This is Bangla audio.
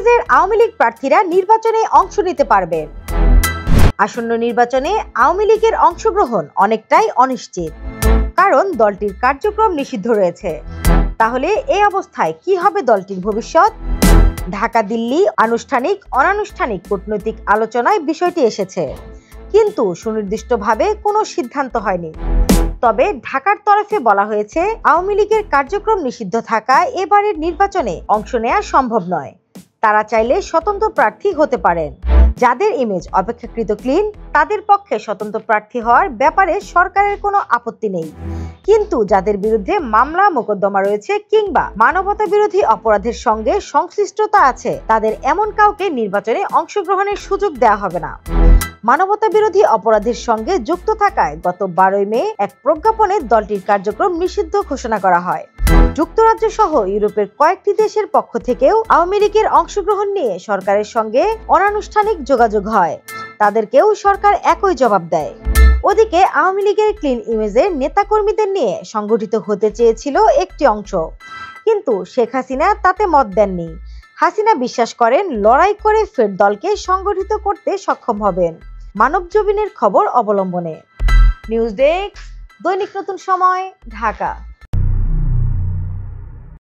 ইমেজের আওয়ামী লীগ প্রার্থীরা নির্বাচনে অংশ নিতে পারবেন। আসন্ন নির্বাচনে আওয়ামী লীগের অংশগ্রহণ অনেকটাই অনিশ্চিত, কারণ দলটির কার্যক্রম নিষিদ্ধ রয়েছে। তাহলে এই অবস্থায় কি হবে দলটির ভবিষ্যৎ? ঢাকা দিল্লি আনুষ্ঠানিক অনানুষ্ঠানিক কূটনৈতিক আলোচনায় বিষয়টি এসেছে, কিন্তু সুনির্দিষ্টভাবে কোনো সিদ্ধান্ত হয়নি। তবে ঢাকার তরফে বলা হয়েছে, আওয়ামী লীগের কার্যক্রম নিষিদ্ধ থাকায় এবারের নির্বাচনে অংশ নেওয়া সম্ভব নয়। তারা চাইলে স্বতন্ত্র প্রার্থী হতে পারেন। যাদের ইমেজ অপেক্ষাকৃত ক্লিন, তাদের পক্ষে স্বতন্ত্র প্রার্থী হওয়ার ব্যাপারে সরকারের কোনো আপত্তি নেই। কিন্তু যাদের বিরুদ্ধে মামলা মোকদ্দমা রয়েছে কিংবা মানবতা বিরোধী অপরাধের সঙ্গে সংশ্লিষ্টতা আছে, তাদের এমন কাউকে নির্বাচনে অংশগ্রহণের সুযোগ দেওয়া হবে না। মানবতা বিরোধী অপরাধের সঙ্গে যুক্ত থাকায় গত 12 মে এক প্রজ্ঞাপনে দলটির কার্যক্রম নিষিদ্ধ ঘোষণা করা হয়। যুক্তরাজ্য সহ ইউরোপের কয়েকটি দেশের পক্ষ থেকেও আওয়ামী লীগের অংশগ্রহণ নিয়ে সরকারের সঙ্গে অনানুষ্ঠানিক যোগাযোগ হয়। তাদেরকেও সরকার একই জবাব দেয়। ওদিকে আওয়ামী লীগের ক্লিন ইমেজের নেতাকর্মীদের নিয়ে সংগঠিত হতে চেয়েছিল একটি অংশ, কিন্তু শেখ হাসিনা তাতে মত দেননি। হাসিনা বিশ্বাস করেন লড়াই করে ফের দলকে সংগঠিত করতে সক্ষম হবেন মানবজমিনের খবর অবলম্বনে। নিউজ ডেস্ক, দৈনিক নতুন সময়, ঢাকা।